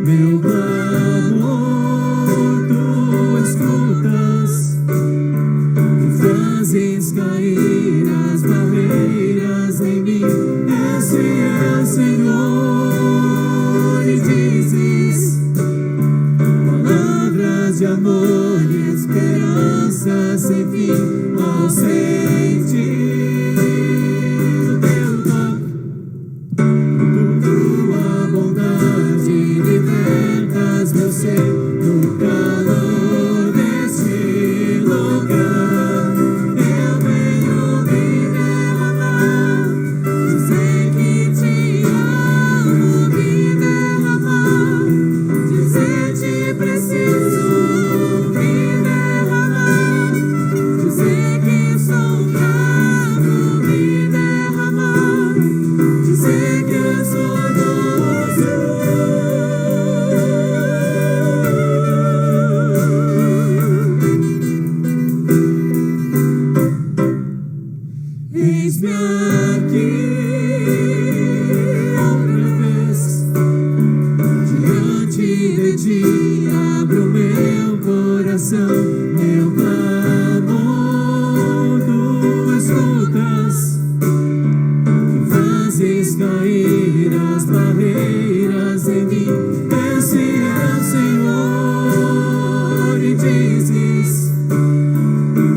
meu clamor tu escutas, e fazes cair as barreiras em mim. Esse é o Senhor, e dizes palavras de amor e esperança sem fim ao sentir. No calor desse lugar, eu venho me derramar, dizer que te amo, me derramar, dizer te preciso, me derramar, dizer que sou fraco, me derramar, dizer que eu sou doce. Eis-me aqui outra vez, diante de ti abro meu coração, meu clamor tu escutas, e fazes cair as barreiras em mim. Esse é o Senhor, e dizes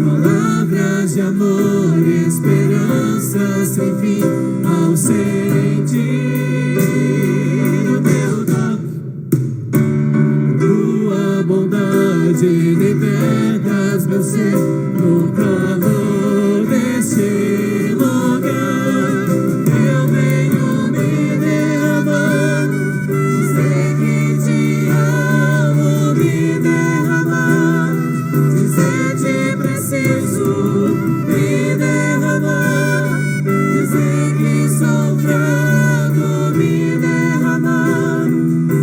palavras de amor e esperança sem fim ao sentir o teu toque. Tua bondade libertas meu ser no calor desse lugar. Eu venho me derramar, dizer que te amo, me derramar, dizer te preciso, me derramar, dizer que sou fraco, me derramar,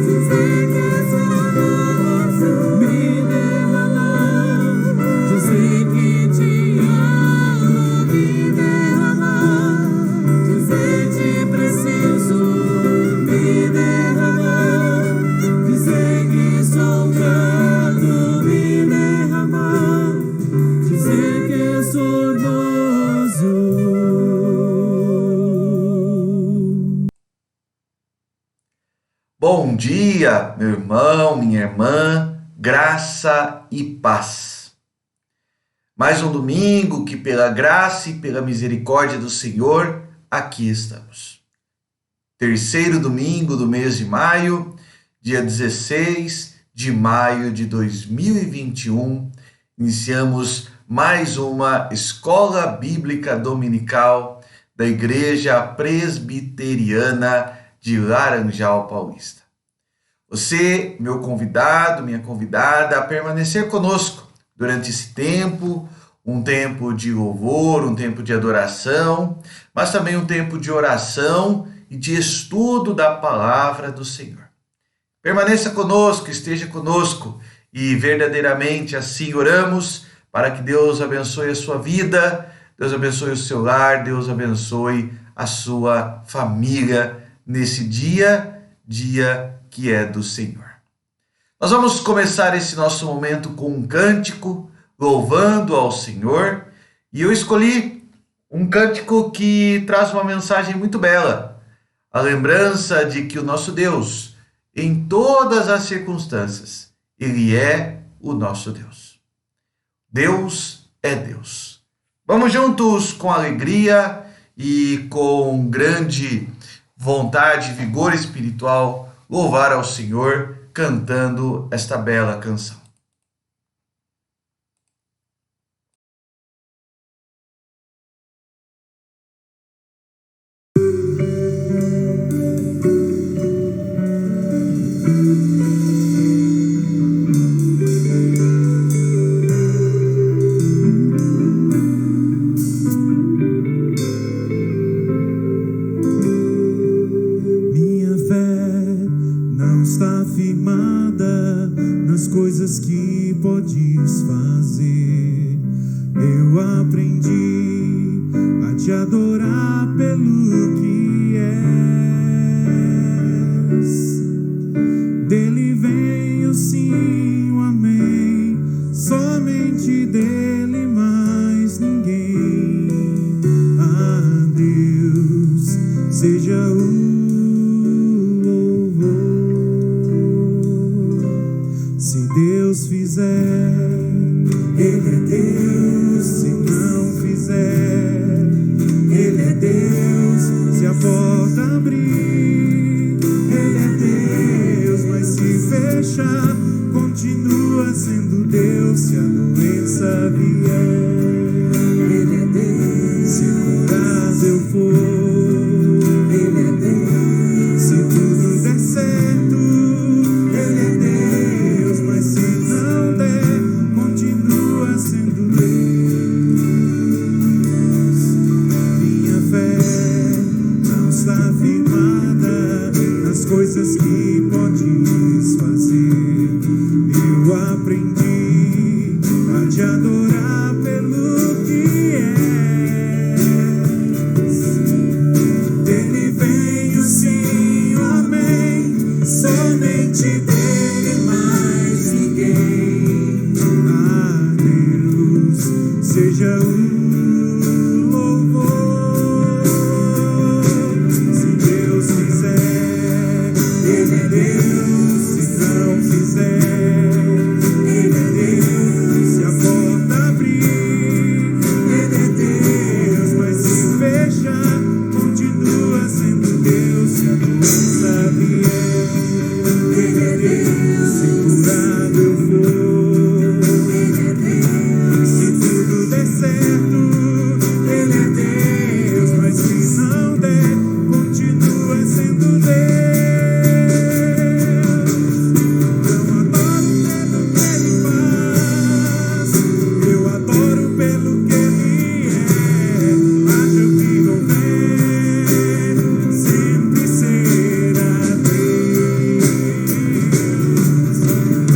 dizer que sou doce, me derramar, dizer que te amo, me derramar, dizer te preciso, me derramar, dizer que sou fraco, me derramar, dizer que sou doce. Bom dia, meu irmão, minha irmã, graça e paz. Mais um domingo que, pela graça e pela misericórdia do Senhor, aqui estamos. Terceiro domingo do mês de maio, dia 16 de maio de 2021, iniciamos mais uma escola bíblica dominical da Igreja Presbiteriana de Laranjal Paulista. Você, meu convidado, minha convidada, a permanecer conosco durante esse tempo, um tempo de louvor, um tempo de adoração, mas também um tempo de oração e de estudo da palavra do Senhor. Permaneça conosco, esteja conosco e verdadeiramente assim oramos para que Deus abençoe a sua vida, Deus abençoe o seu lar, Deus abençoe a sua família nesse dia que é do Senhor. Nós vamos começar esse nosso momento com um cântico, louvando ao Senhor, e eu escolhi um cântico que traz uma mensagem muito bela, a lembrança de que o nosso Deus, em todas as circunstâncias, Ele é o nosso Deus. Deus é Deus. Vamos juntos com alegria e com grande vontade, vigor espiritual, louvar ao Senhor, cantando esta bela canção. Coisas que podes fazer, eu aprendi a te adorar pelo que és. Deus fizer, Ele é Deus. Se não fizer, Ele é Deus. Se a porta abrir, Ele é Deus. Mas se fechar, continua sendo Deus. Se a doença vier, Ele é Deus. Se curado eu for, Ele é Deus. Se tudo der certo, Ele é Deus. Mas se não der, continua sendo Deus. Minha fé não está firmada nas coisas que podes fazer. Eu aprendi a te adorar pelo que és. Dele vem o sim, o amém. Somente dele, mais ninguém. A Deus seja o louvor. Se Deus fizer, Ele é Deus. Se não fizer, Ele é Deus. Se a porta abrir, Ele é Deus. Mas se fechar, continua sendo Deus. Se a doença vier, Ele é Deus. Se curado eu for, Ele é Deus. Se tudo der certo, Ele é Deus. Mas se não der, continua sendo Deus. Eu adoro pelo que Ele faz. Eu adoro pelo que Ele é. Haja o que houver, sempre será Deus.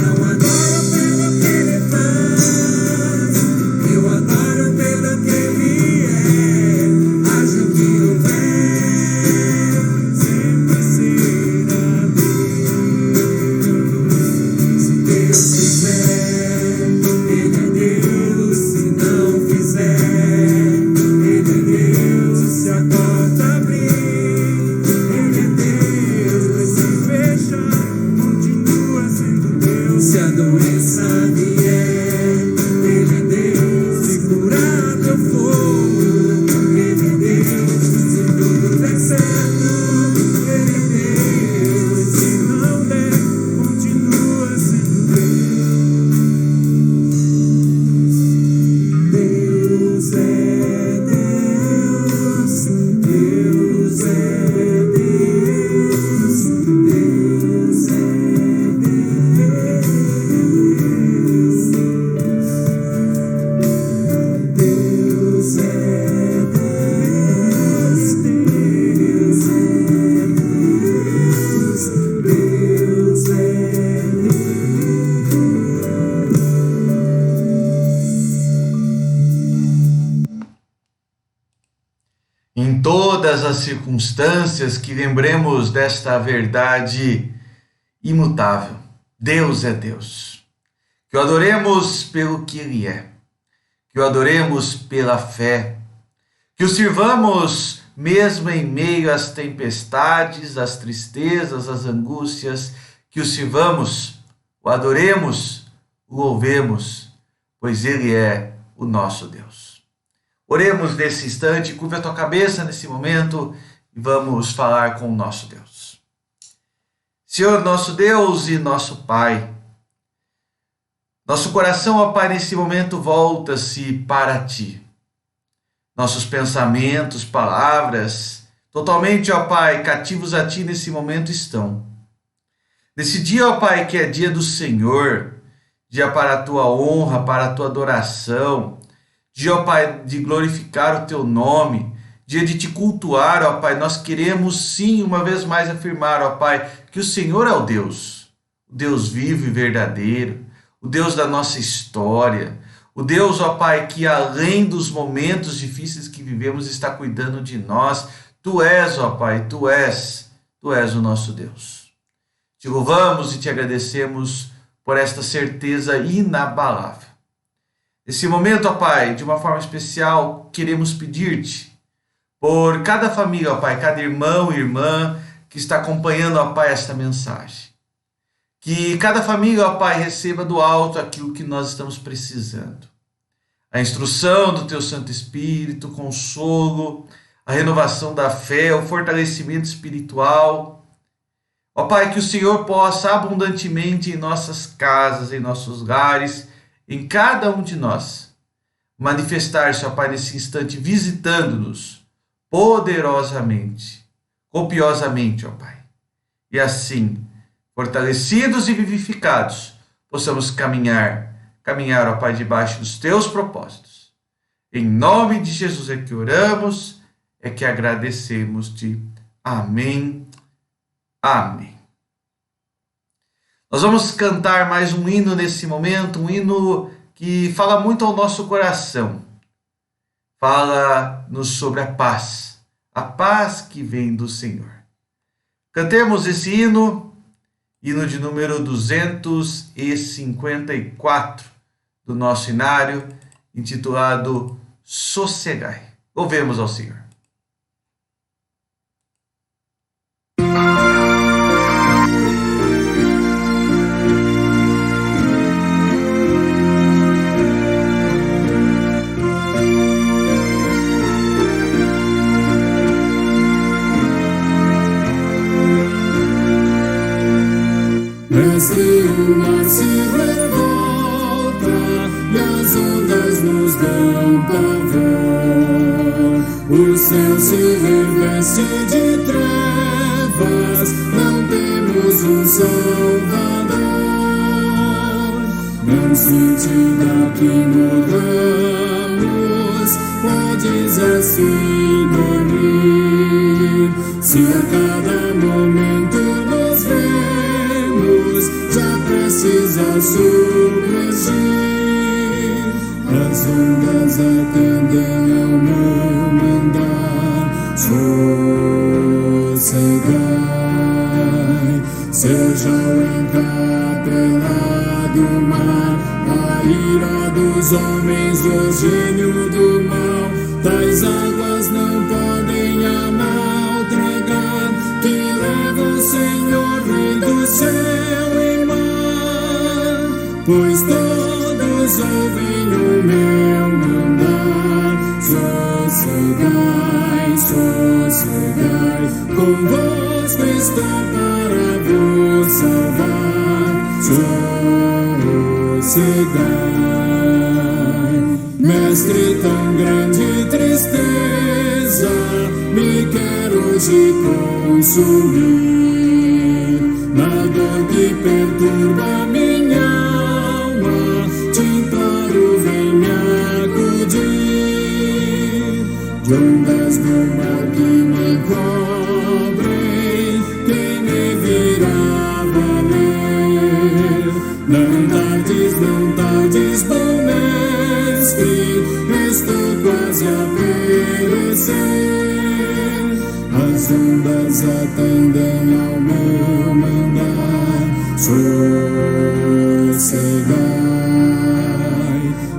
Não adoro pelo que Ele faz. Eu adoro pelo que Ele é. Haja o que houver, sempre será Deus. Se Deus fizer, Ele é Deus. Se não fizer, Ele é Deus. Se a porta abrir, Ele é Deus. Mas se fechar, continua sendo Deus. Se a doença vier, Ele é Deus. Se curado eu for, Ele é Deus. Se tudo der certo, Ele é Deus. Se não der, continua sendo Deus. Deus é Deus. Deus é Deus. Deus é Deus. Deus é Deus. Deus é Deus. Deus é Em todas as circunstâncias, que lembremos desta verdade imutável: Deus é Deus. Que o adoremos pelo que Ele é, que o adoremos pela fé, que o sirvamos mesmo em meio às tempestades, às tristezas, às angústias, que o sirvamos, o adoremos, o louvemos, pois Ele é o nosso Deus. Oremos nesse instante, curva a tua cabeça nesse momento e vamos falar com o nosso Deus. Senhor, nosso Deus e nosso Pai, nosso coração, ó Pai, nesse momento volta-se para Ti. Nossos pensamentos, palavras, totalmente, ó Pai, cativos a Ti nesse momento estão. Nesse dia, ó Pai, que é dia do Senhor, dia para a Tua honra, para a Tua adoração, dia, ó Pai, de glorificar o Teu nome, dia de Te cultuar, ó Pai, nós queremos sim, uma vez mais afirmar, ó Pai, que o Senhor é o Deus vivo e verdadeiro, o Deus da nossa história, o Deus, ó Pai, que além dos momentos difíceis que vivemos, está cuidando de nós. Tu és, ó Pai, Tu és o nosso Deus. Te louvamos e Te agradecemos por esta certeza inabalável. Nesse momento, ó Pai, de uma forma especial, queremos pedir-te por cada família, ó Pai, cada irmão e irmã que está acompanhando, ó Pai, esta mensagem. Que cada família, ó Pai, receba do alto aquilo que nós estamos precisando. A instrução do Teu Santo Espírito, o consolo, a renovação da fé, o fortalecimento espiritual. Ó Pai, que o Senhor possa abundantemente em nossas casas, em nossos lares, em cada um de nós, manifestar-se, ó Pai, nesse instante, visitando-nos poderosamente, copiosamente, ó Pai. E assim, fortalecidos e vivificados, possamos caminhar, ó Pai, debaixo dos Teus propósitos. Em nome de Jesus é que oramos, é que agradecemos-te. Amém. Amém. Nós vamos cantar mais um hino nesse momento, um hino que fala muito ao nosso coração. Fala-nos sobre a paz que vem do Senhor. Cantemos esse hino de número 254 do nosso inário, intitulado Sossegai. Louvemos ao Senhor. Mestre, o mar se revolta e as ondas nos dão pavor. O céu se reveste de trevas, não temos um Salvador. Não sentida que morramos, podes assim dormir. Se a cada momento nos vemos, já precisa submergir. As ondas atendem ao meu mandar. Sossegai, seja o encapelado mar, a ira dos homens, o gênio do mal. Tais águas não podem amar, tragar, que leva o Senhor, Rei do céu e mar. Pois todos ouvem o meu mandar. Sossegai, sossegai, convosco estou para vos salvar. Sossegai, Mestre, tão grande tristeza me quer hoje consumir. Na dor que perturba minha alma, te imploro, vem me acudir. De ondas do mar que me cobrem, quem me virá valer? Não tardes, bom Mestre, estou quase a perecer. As ondas atendem ao meu mandar. Sossegai,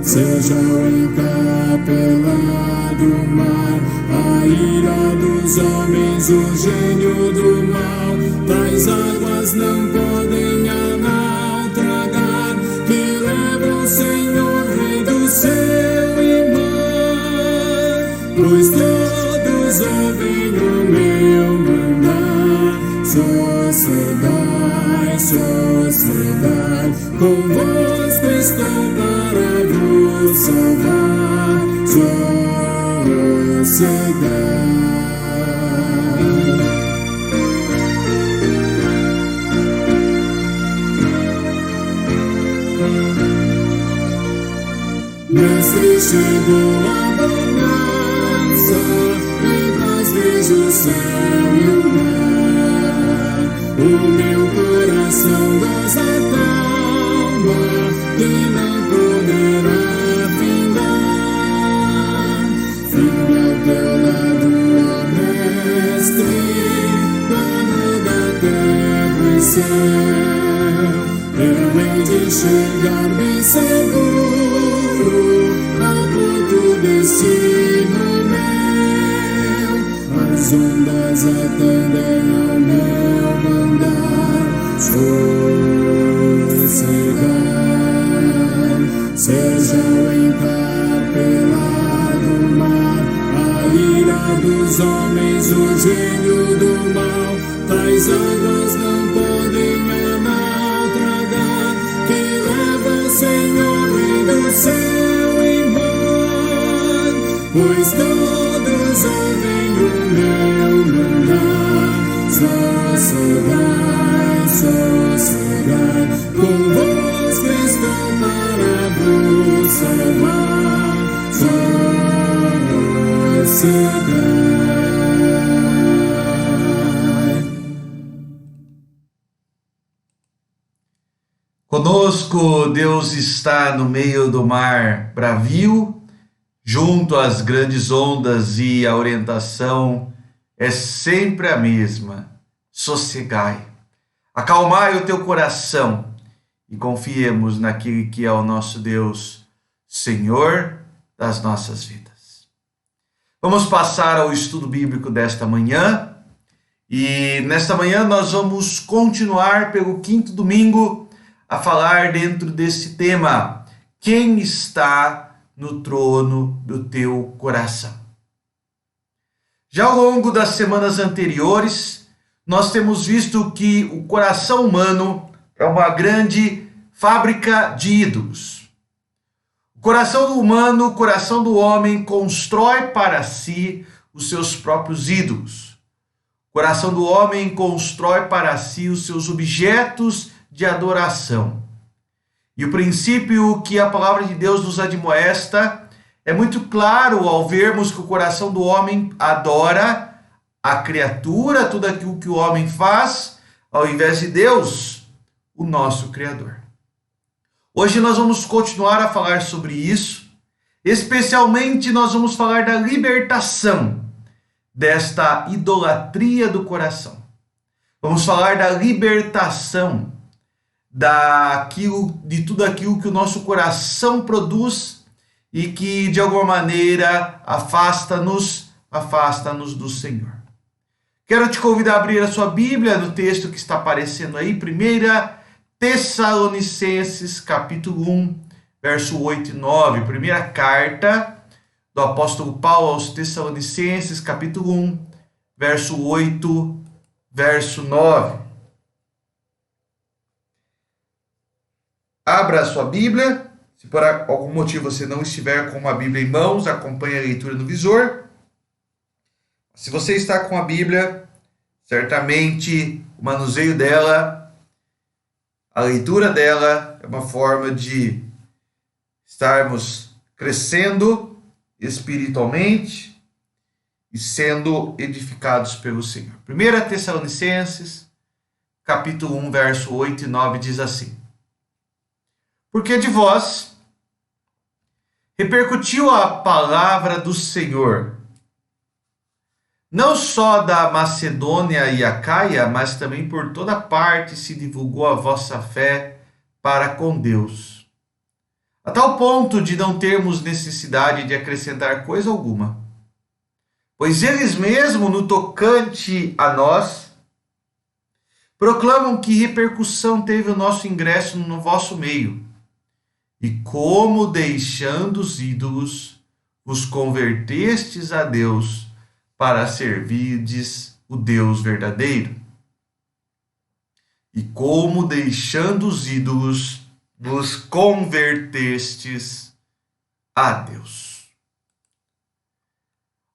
seja o encapelado mar, a ira dos homens, o gênio do mal. Tais águas não podem amar, tragar, que leva o Senhor, Rei do céu e mar. Pois todos ouvem o meu mandar. Sossegai, sossegai, convosco estou para vos salvar. Sossegai. Mestre, chegou a bonança, em paz vejo o céu e o mar. O meu coração goza calma, e não poderá findar. Firme ao teu lado, ó Mestre, dono da terra e céu. Eu hei de chegar-me seguro ao porto destino meu. As ondas atendem ao meu mandar. céu em vão, pois todos ouvem o meu lugar. Sossegai, convosco estou para vos salvar. Sossegai. Conosco, Deus está no meio do mar bravio, junto às grandes ondas, e a orientação é sempre a mesma: sossegai. Acalmai o teu coração e confiemos naquele que é o nosso Deus, Senhor das nossas vidas. Vamos passar ao estudo bíblico desta manhã, e nesta manhã nós vamos continuar pelo quinto domingo a falar dentro desse tema: quem está no trono do teu coração? Já ao longo das semanas anteriores, nós temos visto que o coração humano é uma grande fábrica de ídolos. O coração humano, o coração do homem, constrói para si os seus próprios ídolos. O coração do homem constrói para si os seus objetos de adoração. E o princípio que a palavra de Deus nos admoesta é muito claro ao vermos que o coração do homem adora a criatura, tudo aquilo que o homem faz, ao invés de Deus, o nosso Criador. Hoje nós vamos continuar a falar sobre isso, especialmente nós vamos falar da libertação desta idolatria do coração. Vamos falar da libertação de tudo aquilo que o nosso coração produz e que de alguma maneira afasta-nos do Senhor. Quero te convidar a abrir a sua Bíblia no texto que está aparecendo aí, 1 Tessalonicenses capítulo 1, verso 8 e 9. Primeira carta do apóstolo Paulo aos Tessalonicenses, capítulo 1, verso 8, verso 9. Abra a sua Bíblia. Se por algum motivo você não estiver com uma Bíblia em mãos, acompanhe a leitura no visor. Se você está com a Bíblia, certamente o manuseio dela, a leitura dela é uma forma de estarmos crescendo espiritualmente e sendo edificados pelo Senhor. 1 Tessalonicenses, capítulo 1, verso 8 e 9 diz assim: porque de vós repercutiu a palavra do Senhor, não só da Macedônia e Acaia, mas também por toda parte se divulgou a vossa fé para com Deus, a tal ponto de não termos necessidade de acrescentar coisa alguma. Pois eles mesmos, no tocante a nós, proclamam que repercussão teve o nosso ingresso no vosso meio, e como, deixando os ídolos, vos convertestes a Deus para servirdes o Deus verdadeiro. E como, deixando os ídolos, vos convertestes a Deus.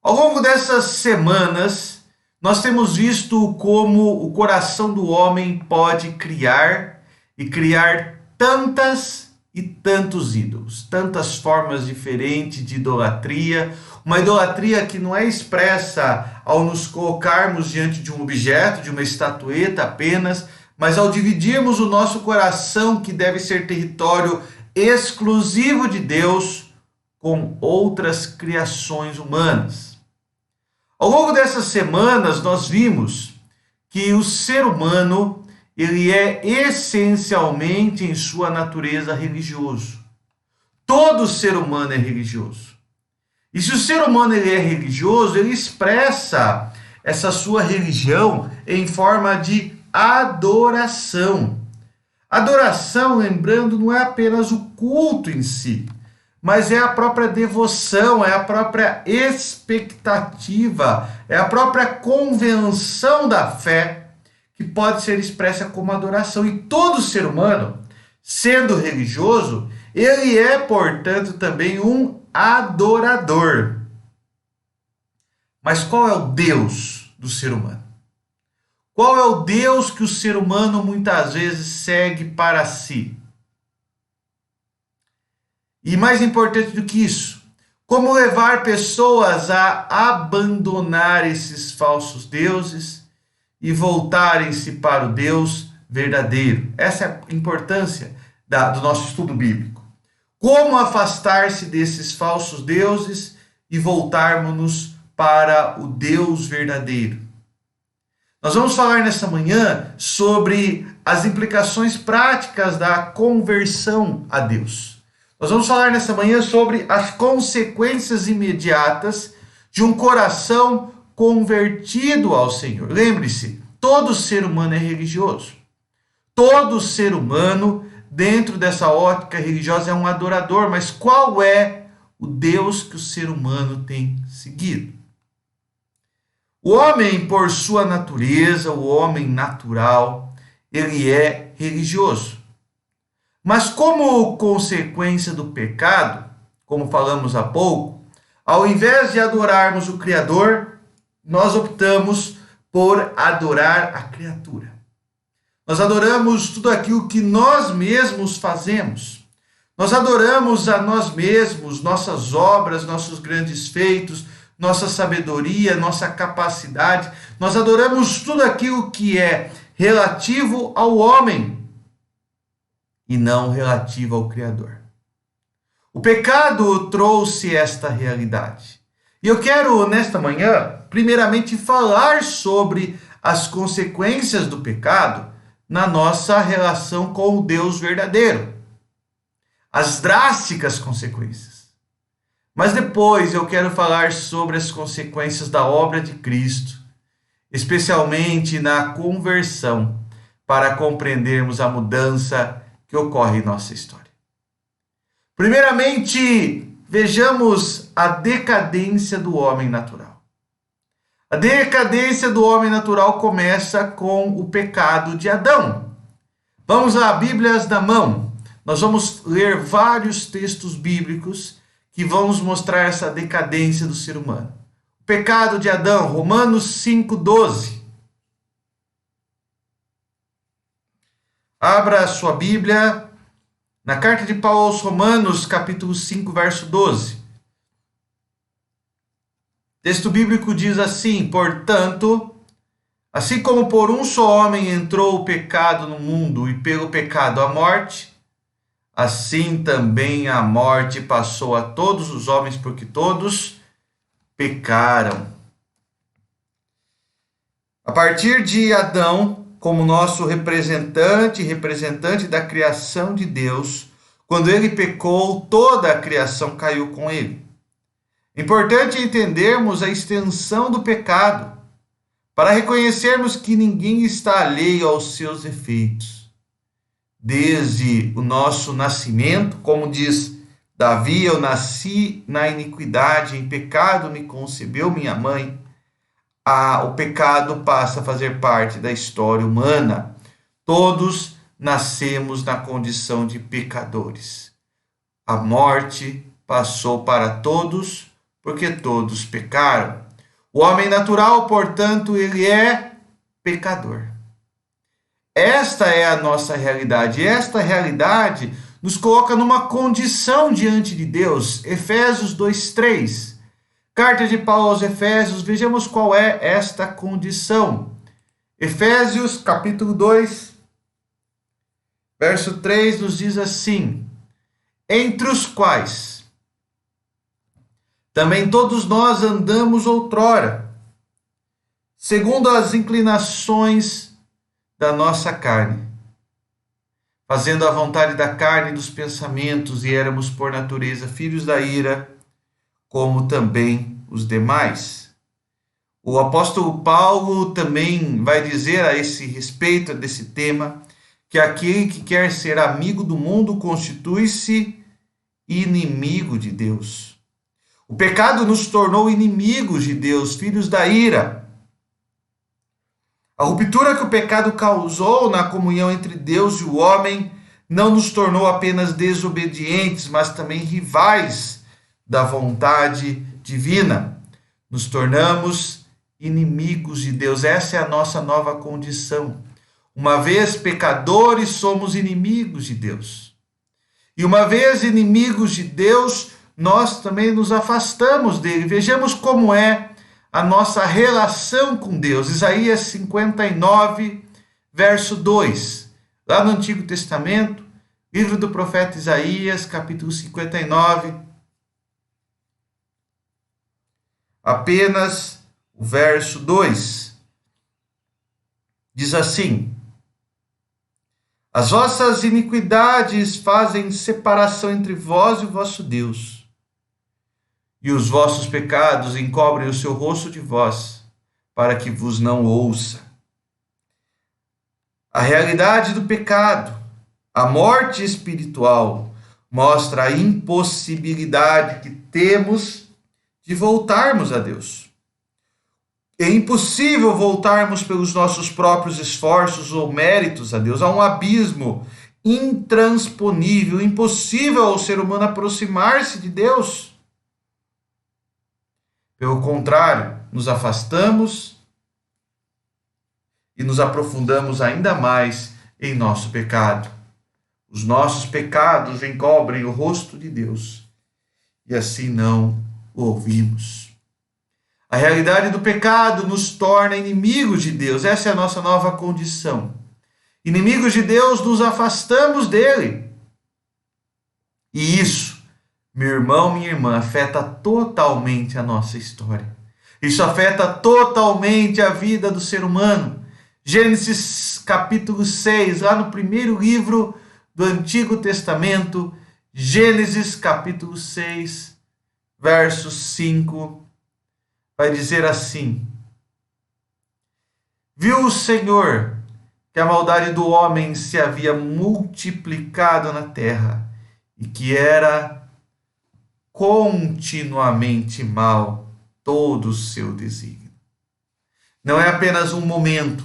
Ao longo dessas semanas, nós temos visto como o coração do homem pode criar tantas e tantos ídolos, tantas formas diferentes de idolatria, uma idolatria que não é expressa ao nos colocarmos diante de um objeto, de uma estatueta apenas, mas ao dividirmos o nosso coração, que deve ser território exclusivo de Deus, com outras criações humanas. Ao longo dessas semanas, nós vimos que o ser humano ele é essencialmente em sua natureza religioso. Todo ser humano é religioso. E se o ser humano ele é religioso, ele expressa essa sua religião em forma de adoração. Adoração, lembrando, não é apenas o culto em si, mas é a própria devoção, é a própria expectativa, é a própria convenção da fé, que pode ser expressa como adoração. E todo ser humano, sendo religioso, Ele é, portanto, também um adorador. Mas qual é o Deus do ser humano? Qual é o Deus que o ser humano muitas vezes segue para si? E mais importante do que isso, como levar pessoas a abandonar esses falsos deuses e voltarem-se para o Deus verdadeiro? Essa é a importância do nosso estudo bíblico. Como afastar-se desses falsos deuses e voltarmos-nos para o Deus verdadeiro? Nós vamos falar nessa manhã sobre as implicações práticas da conversão a Deus. Nós vamos falar nessa manhã sobre as consequências imediatas de um coração convertido ao Senhor. Lembre-se, todo ser humano é religioso. Todo ser humano, dentro dessa ótica religiosa, é um adorador. Mas qual é o Deus que o ser humano tem seguido? O homem, por sua natureza, o homem natural, ele é religioso. Mas como consequência do pecado, como falamos há pouco, ao invés de adorarmos o Criador, nós optamos por adorar a criatura. Nós adoramos tudo aquilo que nós mesmos fazemos. Nós adoramos a nós mesmos, nossas obras, nossos grandes feitos, nossa sabedoria, nossa capacidade. Nós adoramos tudo aquilo que é relativo ao homem e não relativo ao Criador. O pecado trouxe esta realidade. E eu quero, nesta manhã, primeiramente falar sobre as consequências do pecado na nossa relação com o Deus verdadeiro. As drásticas consequências. Mas depois eu quero falar sobre as consequências da obra de Cristo, especialmente na conversão, para compreendermos a mudança que ocorre em nossa história. Primeiramente, vejamos a decadência do homem natural. A decadência do homem natural começa com o pecado de Adão. Vamos lá, Bíblias na mão. Nós vamos ler vários textos bíblicos que vão nos mostrar essa decadência do ser humano. O pecado de Adão, Romanos 5,12. Abra a sua Bíblia na carta de Paulo aos Romanos, capítulo 5, verso 12. O texto bíblico diz assim: portanto, assim como por um só homem entrou o pecado no mundo e pelo pecado a morte, assim também a morte passou a todos os homens, porque todos pecaram. A partir de Adão, como nosso representante da criação de Deus, quando ele pecou, toda a criação caiu com ele. É importante entendermos a extensão do pecado, para reconhecermos que ninguém está alheio aos seus efeitos. Desde o nosso nascimento, como diz Davi, eu nasci na iniquidade, em pecado me concebeu minha mãe. O pecado passa a fazer parte da história humana. Todos nascemos na condição de pecadores. A morte passou para todos, porque todos pecaram. O homem natural, portanto, ele é pecador. Esta é a nossa realidade. Esta realidade nos coloca numa condição diante de Deus. Efésios 2:3. Carta de Paulo aos Efésios, vejamos qual é esta condição. Efésios, capítulo 2, verso 3, nos diz assim: entre os quais também todos nós andamos outrora, segundo as inclinações da nossa carne, fazendo a vontade da carne e dos pensamentos, e éramos por natureza filhos da ira, como também os demais. O apóstolo Paulo também vai dizer a esse respeito, desse tema, que aquele que quer ser amigo do mundo constitui-se inimigo de Deus. O pecado nos tornou inimigos de Deus, filhos da ira. A ruptura que o pecado causou na comunhão entre Deus e o homem não nos tornou apenas desobedientes, mas também rivais da vontade divina. Nos tornamos inimigos de Deus. Essa é a nossa nova condição. Uma vez pecadores, somos inimigos de Deus. E uma vez inimigos de Deus, nós também nos afastamos dele. Vejamos como é a nossa relação com Deus. Isaías 59, verso 2. Lá no Antigo Testamento, livro do profeta Isaías, capítulo 59. Apenas o verso 2. Diz assim: as vossas iniquidades fazem separação entre vós e o vosso Deus, e os vossos pecados encobrem o seu rosto de vós, para que vos não ouça. A realidade do pecado, a morte espiritual, mostra a impossibilidade que temos de voltarmos a Deus. É impossível voltarmos pelos nossos próprios esforços ou méritos a Deus. Há um abismo intransponível, impossível ao ser humano aproximar-se de Deus. Pelo contrário, nos afastamos e nos aprofundamos ainda mais em nosso pecado. Os nossos pecados encobrem o rosto de Deus e assim não o ouvimos. A realidade do pecado nos torna inimigos de Deus. Essa é a nossa nova condição. Inimigos de Deus, nos afastamos dele. E isso, meu irmão, minha irmã, afeta totalmente a nossa história. Isso afeta totalmente a vida do ser humano. Gênesis capítulo 6, lá no primeiro livro do Antigo Testamento, Gênesis capítulo 6, verso 5, vai dizer assim: viu o Senhor que a maldade do homem se havia multiplicado na terra e que era continuamente mal todo o seu desígnio. Não é apenas um momento,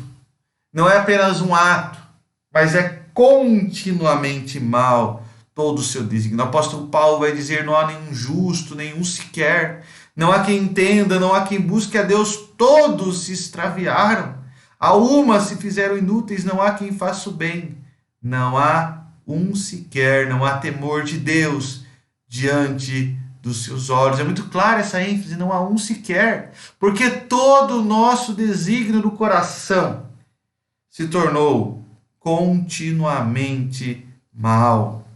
não é apenas um ato, mas é continuamente mal todo o seu desígnio. O apóstolo Paulo vai dizer: não há nenhum justo, nenhum sequer. Não há quem entenda, não há quem busque a Deus, todos se extraviaram. A uma se fizeram inúteis, não há quem faça o bem. Não há um sequer, não há temor de Deus diante dos seus olhos. É muito clara essa ênfase, não há um sequer. Porque todo o nosso desígnio do coração se tornou continuamente mal.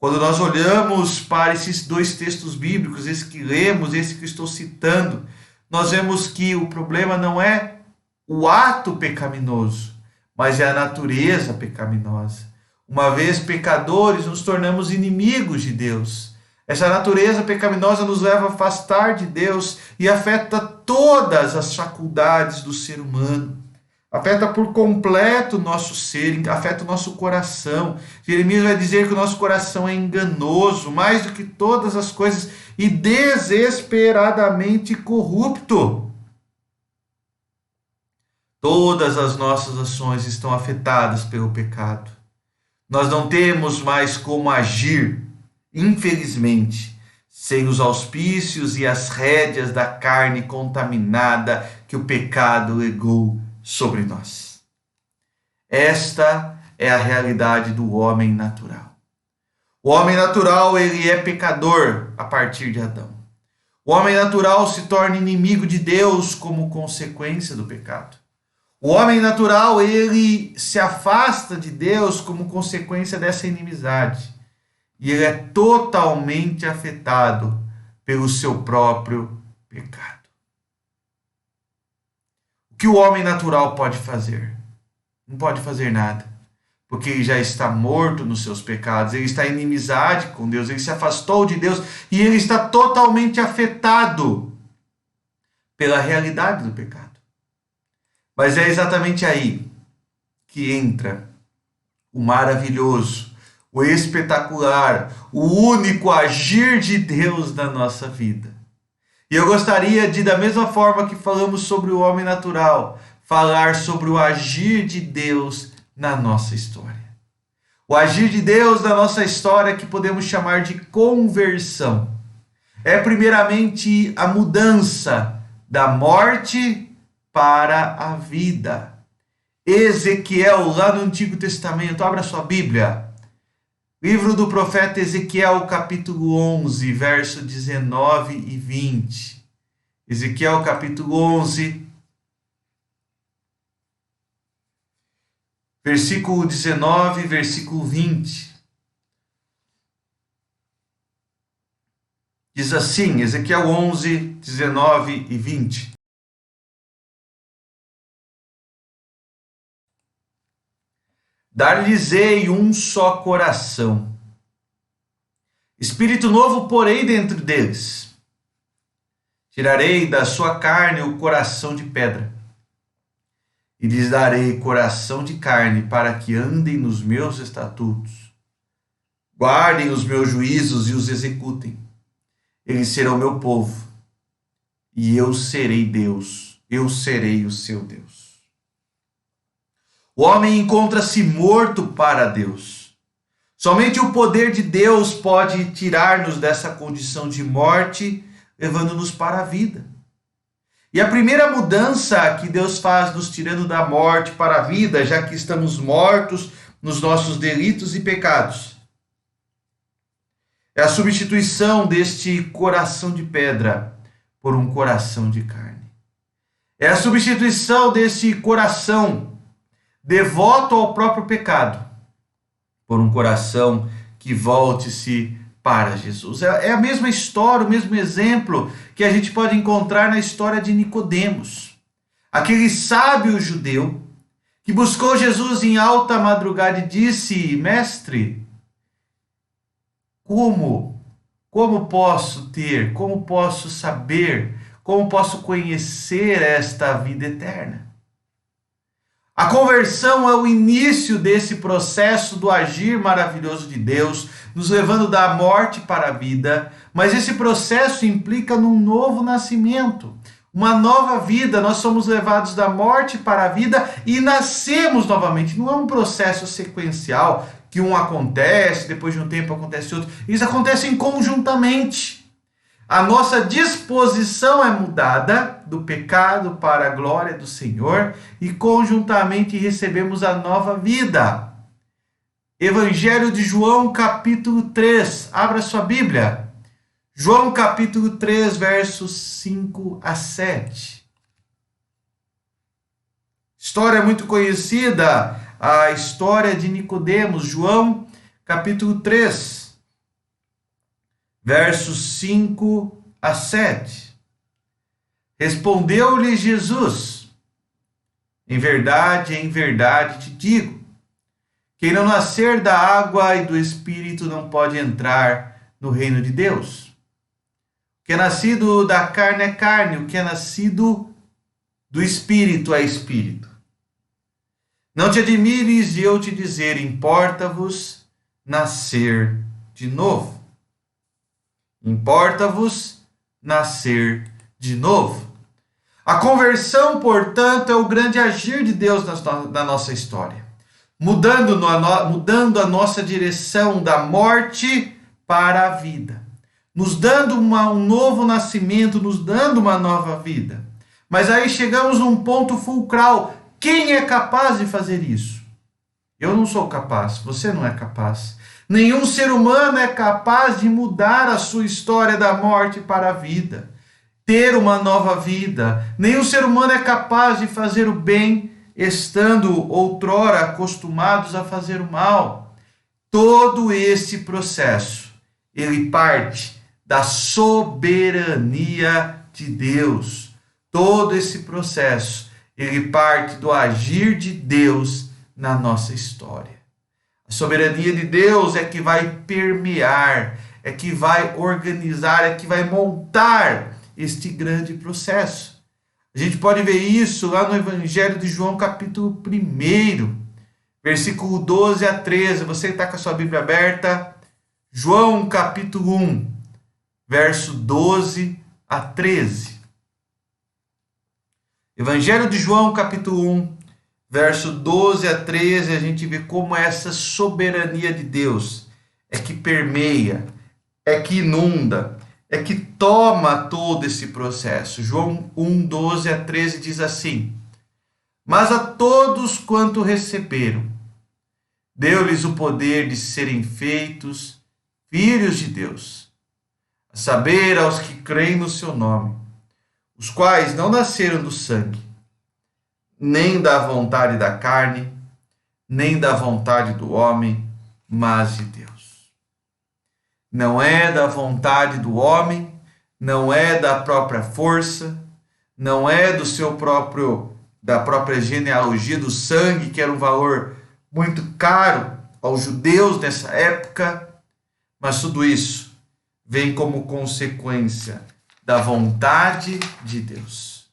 Quando nós olhamos para esses dois textos bíblicos, esse que lemos, esse que estou citando, nós vemos que o problema não é o ato pecaminoso, mas é a natureza pecaminosa. Uma vez pecadores, nos tornamos inimigos de Deus. Essa natureza pecaminosa nos leva a afastar de Deus e afeta todas as faculdades do ser humano. Afeta por completo o nosso ser, afeta o nosso coração. Jeremias vai dizer que o nosso coração é enganoso, mais do que todas as coisas, e desesperadamente corrupto. Todas as nossas ações estão afetadas pelo pecado. Nós não temos mais como agir, infelizmente, sem os auspícios e as rédeas da carne contaminada que o pecado legou sobre nós. Esta é a realidade do homem natural. O homem natural, ele é pecador a partir de Adão. O homem natural se torna inimigo de Deus como consequência do pecado. O homem natural, ele se afasta de Deus como consequência dessa inimizade. E ele é totalmente afetado pelo seu próprio pecado. O que o homem natural pode fazer? Não pode fazer nada, porque ele já está morto nos seus pecados, ele está em inimizade com Deus, ele se afastou de Deus e ele está totalmente afetado pela realidade do pecado. Mas é exatamente aí que entra o maravilhoso, o espetacular, o único agir de Deus na nossa vida. E eu gostaria de, da mesma forma que falamos sobre o homem natural, falar sobre o agir de Deus na nossa história. O agir de Deus na nossa história que podemos chamar de conversão é primeiramente a mudança da morte para a vida. Ezequiel, lá no Antigo Testamento, abra sua Bíblia. Livro do profeta Ezequiel, capítulo 11, verso 19 e 20. Ezequiel, capítulo 11, versículo 19, versículo 20. Diz assim, Ezequiel 11, 19 e 20. Dar-lhes-ei um só coração. Espírito novo porei dentro deles. Tirarei da sua carne o coração de pedra. E lhes darei coração de carne para que andem nos meus estatutos. Guardem os meus juízos e os executem. Eles serão meu povo. E eu serei Deus. Eu serei o seu Deus. O homem encontra-se morto para Deus. Somente o poder de Deus pode tirar-nos dessa condição de morte, levando-nos para a vida. E a primeira mudança que Deus faz nos tirando da morte para a vida, já que estamos mortos nos nossos delitos e pecados, é a substituição deste coração de pedra por um coração de carne. É a substituição desse coração devoto ao próprio pecado, por um coração que volte-se para Jesus. É a mesma história, o mesmo exemplo que a gente pode encontrar na história de Nicodemos, aquele sábio judeu que buscou Jesus em alta madrugada e disse: Mestre, como posso saber, como posso conhecer esta vida eterna? A conversão é o início desse processo do agir maravilhoso de Deus, nos levando da morte para a vida, mas esse processo implica num novo nascimento, uma nova vida. Nós somos levados da morte para a vida e nascemos novamente. Não é um processo sequencial, que um acontece, depois de um tempo acontece outro. Isso acontece conjuntamente. A nossa disposição é mudada do pecado para a glória do Senhor e conjuntamente recebemos a nova vida. Evangelho de João, capítulo 3. Abra sua Bíblia. João, capítulo 3, versos 5 a 7. História muito conhecida, a história de Nicodemos. João, capítulo 3. Versos 5 a 7. Respondeu-lhe Jesus: em verdade te digo, quem não nascer da água e do Espírito não pode entrar no reino de Deus. O que é nascido da carne é carne, o que é nascido do Espírito é Espírito. Não te admires de eu te dizer, importa-vos nascer de novo. Importa-vos nascer de novo. A conversão, portanto, é o grande agir de Deus na nossa história, mudando a nossa direção da morte para a vida, nos dando um novo nascimento, nos dando uma nova vida. Mas aí chegamos num ponto fulcral. Quem é capaz de fazer isso? Eu não sou capaz, você não é capaz. Nenhum ser humano é capaz de mudar a sua história da morte para a vida, ter uma nova vida. Nenhum ser humano é capaz de fazer o bem, estando outrora acostumados a fazer o mal. Todo esse processo, ele parte da soberania de Deus. Todo esse processo, ele parte do agir de Deus na nossa história. A soberania de Deus é que vai permear, é que vai organizar, é que vai montar este grande processo. A gente pode ver isso lá no Evangelho de João, capítulo 1, versículo 12 a 13. Você que está com a sua Bíblia aberta, João, capítulo 1, verso 12 a 13. Evangelho de João, capítulo 1, verso 12 a 13, a gente vê como essa soberania de Deus é que permeia, é que inunda, é que toma todo esse processo. João 1, 12 a 13 diz assim: Mas a todos quanto receberam, deu-lhes o poder de serem feitos filhos de Deus, a saber, aos que creem no seu nome, os quais não nasceram do sangue, nem da vontade da carne, nem da vontade do homem, mas de Deus. Não é da vontade do homem, não é da própria força, não é da própria genealogia do sangue, que era um valor muito caro aos judeus nessa época, mas tudo isso vem como consequência da vontade de Deus.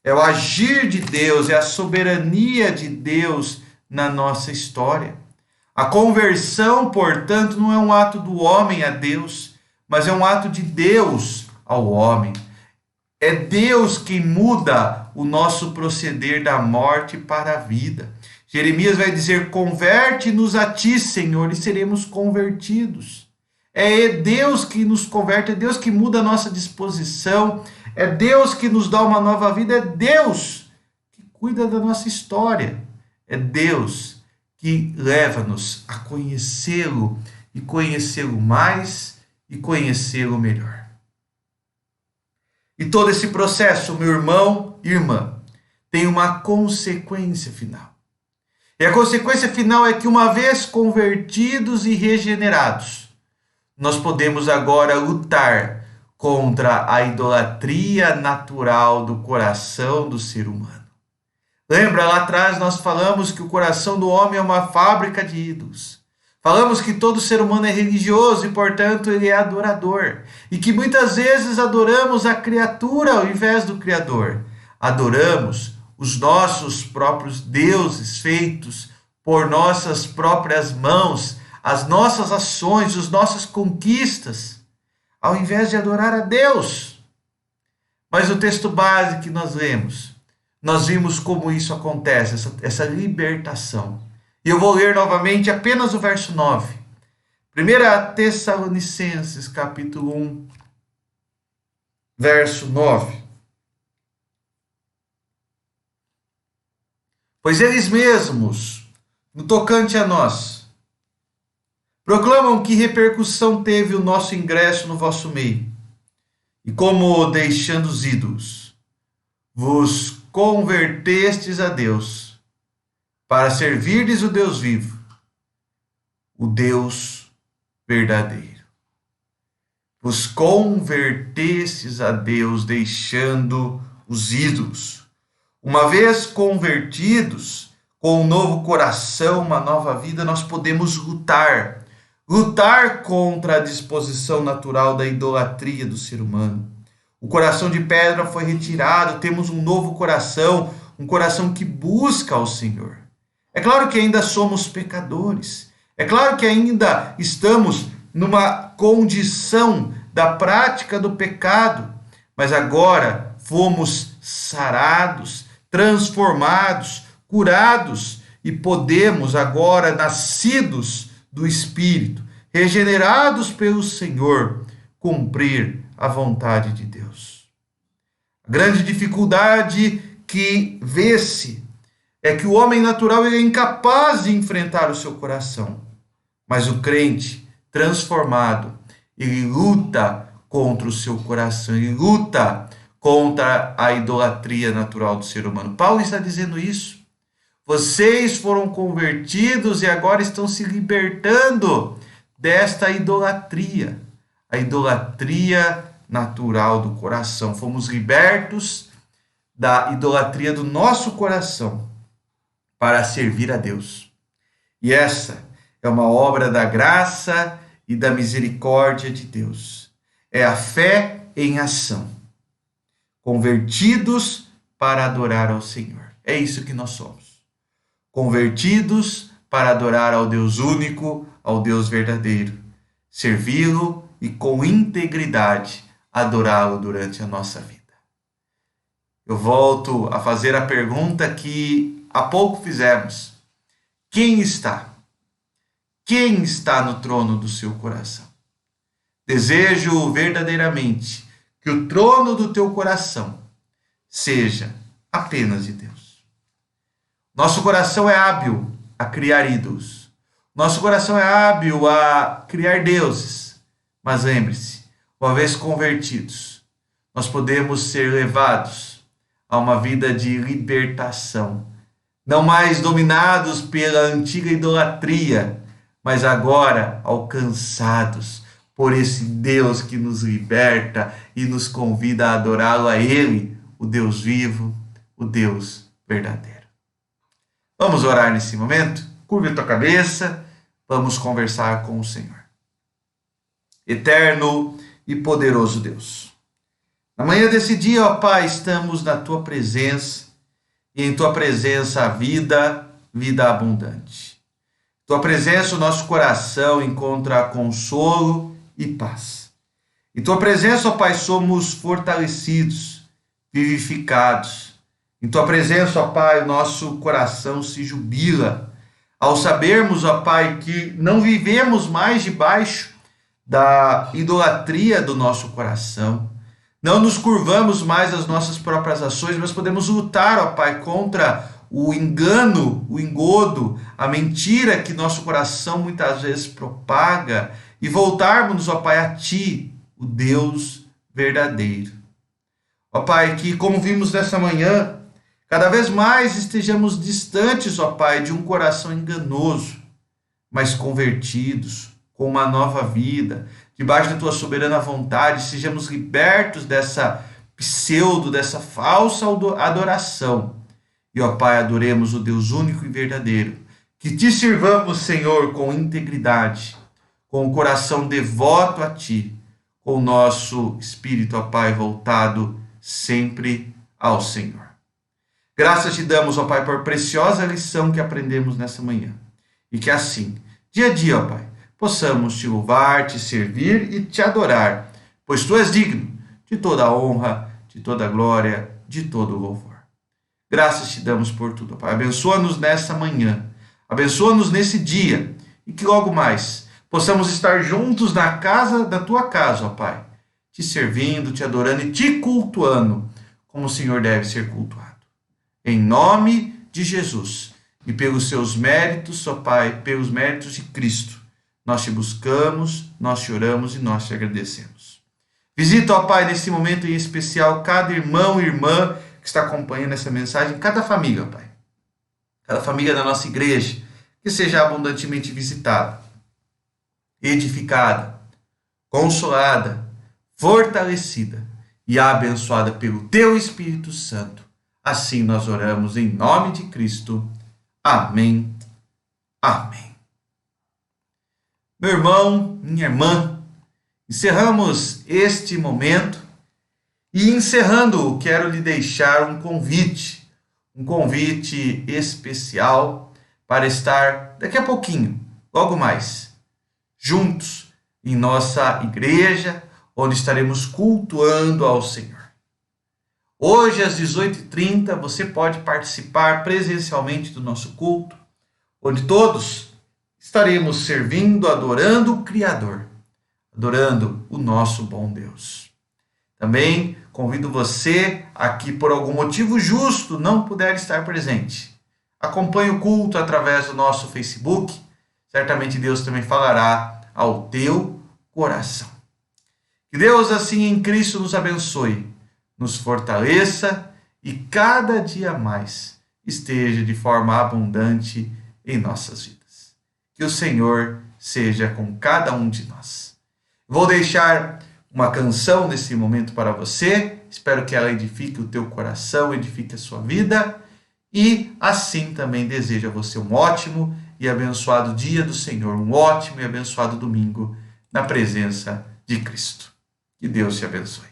É o agir de Deus, é a soberania de Deus na nossa história. A conversão, portanto, não é um ato do homem a Deus, mas é um ato de Deus ao homem. É Deus quem muda o nosso proceder da morte para a vida. Jeremias vai dizer: converte-nos a ti, Senhor, e seremos convertidos. É Deus que nos converte, é Deus que muda a nossa disposição, é Deus que nos dá uma nova vida, é Deus que cuida da nossa história, é Deus que leva-nos a conhecê-lo e conhecê-lo mais e conhecê-lo melhor. E todo esse processo, meu irmão e irmã, tem uma consequência final. E a consequência final é que, uma vez convertidos e regenerados, nós podemos agora lutar contra a idolatria natural do coração do ser humano. Lembra, lá atrás nós falamos que o coração do homem é uma fábrica de ídolos. Falamos que todo ser humano é religioso e, portanto, ele é adorador. E que muitas vezes adoramos a criatura ao invés do Criador. Adoramos os nossos próprios deuses feitos por nossas próprias mãos, as nossas ações, as nossas conquistas, ao invés de adorar a Deus. Mas no texto base que nós lemos, nós vimos como isso acontece, essa libertação. E eu vou ler novamente apenas o verso 9. 1 Tessalonicenses, capítulo 1, verso 9. Pois eles mesmos, no tocante a nós, proclamam que repercussão teve o nosso ingresso no vosso meio, e como, deixando os ídolos, vos convertestes a Deus, para servirdes o Deus vivo, o Deus verdadeiro. Vos convertestes a Deus, deixando os ídolos. Uma vez convertidos, com um novo coração, uma nova vida, nós podemos lutar contra a disposição natural da idolatria do ser humano. O coração de pedra foi retirado, temos um novo coração, um coração que busca ao Senhor. É claro que ainda somos pecadores, é claro que ainda estamos numa condição da prática do pecado, mas agora fomos sarados, transformados, curados e podemos agora, nascidos do Espírito, regenerados pelo Senhor, cumprir a vontade de Deus. A grande dificuldade que vê-se é que o homem natural ele é incapaz de enfrentar o seu coração, mas o crente transformado, ele luta contra o seu coração, ele luta contra a idolatria natural do ser humano. Paulo está dizendo isso. Vocês foram convertidos e agora estão se libertando desta idolatria, a idolatria natural do coração. Fomos libertos da idolatria do nosso coração para servir a Deus. E essa é uma obra da graça e da misericórdia de Deus. É a fé em ação. Convertidos para adorar ao Senhor. É isso que nós somos. Convertidos para adorar ao Deus único, ao Deus verdadeiro. Servi-lo e com integridade adorá-lo durante a nossa vida. Eu volto a fazer a pergunta que há pouco fizemos. Quem está? Quem está no trono do seu coração? Desejo verdadeiramente que o trono do teu coração seja apenas de Deus. Nosso coração é hábil a criar ídolos. Nosso coração é hábil a criar deuses. Mas lembre-se, uma vez convertidos, nós podemos ser levados a uma vida de libertação. Não mais dominados pela antiga idolatria, mas agora alcançados por esse Deus que nos liberta e nos convida a adorá-lo a Ele, o Deus vivo, o Deus verdadeiro. Vamos orar nesse momento? Curve a tua cabeça, vamos conversar com o Senhor. Eterno e poderoso Deus, na manhã desse dia, ó Pai, estamos na tua presença e em tua presença a vida abundante. Tua presença, o nosso coração encontra consolo e paz. Em tua presença, ó Pai, somos fortalecidos, vivificados. Em tua presença, ó Pai, o nosso coração se jubila ao sabermos, ó Pai, que não vivemos mais debaixo da idolatria do nosso coração. Não nos curvamos mais às nossas próprias ações, mas podemos lutar, ó Pai, contra o engano, o engodo, a mentira que nosso coração muitas vezes propaga e voltarmos, ó Pai, a Ti, o Deus verdadeiro. Ó Pai, que como vimos nessa manhã, cada vez mais estejamos distantes, ó Pai, de um coração enganoso, mas convertidos, com uma nova vida, debaixo da Tua soberana vontade, sejamos libertos dessa dessa falsa adoração. E, ó Pai, adoremos o Deus único e verdadeiro. Que Te sirvamos, Senhor, com integridade, com o coração devoto a Ti, com o nosso espírito, ó Pai, voltado sempre ao Senhor. Graças Te damos, ó Pai, por preciosa lição que aprendemos nessa manhã. E que assim, dia a dia, ó Pai, possamos Te louvar, Te servir e Te adorar, pois Tu és digno de toda a honra, de toda a glória, de todo o louvor. Graças Te damos por tudo, ó Pai. Abençoa-nos nessa manhã, abençoa-nos nesse dia, e que logo mais possamos estar juntos na Tua casa, ó Pai, Te servindo, Te adorando e Te cultuando, como o Senhor deve ser cultuado. Em nome de Jesus, e pelos Seus méritos, ó Pai, pelos méritos de Cristo, nós Te buscamos, nós Te oramos e nós Te agradecemos. Visita, ó Pai, nesse momento em especial, cada irmão e irmã que está acompanhando essa mensagem, cada família, ó Pai. Cada família da nossa igreja, que seja abundantemente visitada, edificada, consolada, fortalecida e abençoada pelo Teu Espírito Santo. Assim nós oramos em nome de Cristo. Amém. Amém. Meu irmão, minha irmã, encerramos este momento e encerrando, quero lhe deixar um convite especial para estar daqui a pouquinho, logo mais, juntos em nossa igreja, onde estaremos cultuando ao Senhor. Hoje, às 18h30, você pode participar presencialmente do nosso culto, onde todos estaremos servindo, adorando o Criador, adorando o nosso bom Deus. Também convido você a que, por algum motivo justo, não puder estar presente. Acompanhe o culto através do nosso Facebook. Certamente Deus também falará ao teu coração. Que Deus, assim, em Cristo, nos abençoe, nos fortaleça e cada dia mais esteja de forma abundante em nossas vidas. Que o Senhor seja com cada um de nós. Vou deixar uma canção nesse momento para você. Espero que ela edifique o teu coração, edifique a sua vida. E assim também desejo a você um ótimo e abençoado dia do Senhor. Um ótimo e abençoado domingo na presença de Cristo. Que Deus te abençoe.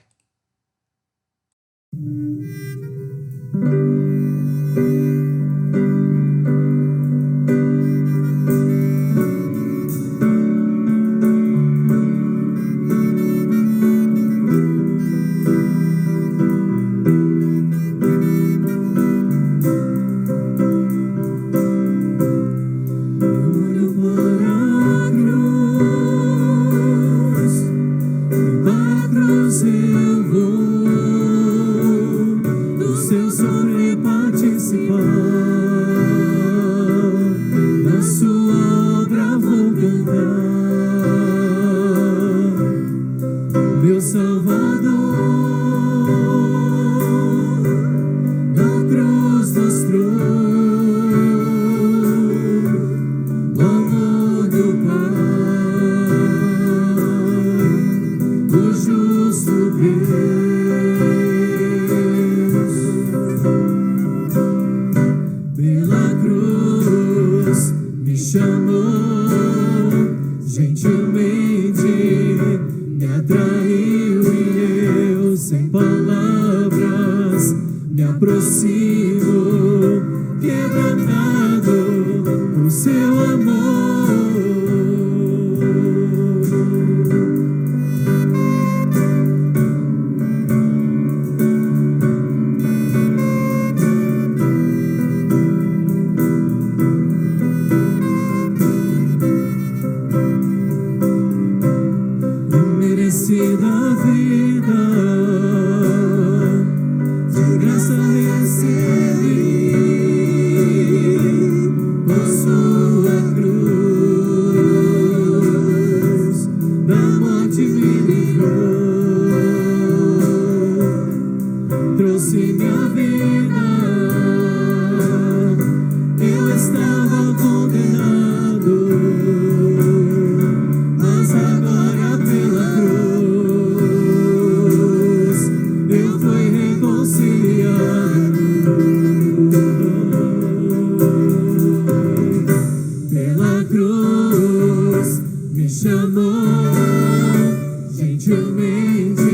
Salvador, na cruz mostrou o amor do Pai, o justo Deus. Pela cruz me chamou, gentilmente me atraiu e eu, sem palavras, me aproximo, quebrantado por seu amor. Da vida, de graça recebi, por sua cruz, da morte me livrou, trouxe minha vida. Eu estava condenado, mas agora pela cruz eu fui reconciliado. Pela cruz me chamou, gentilmente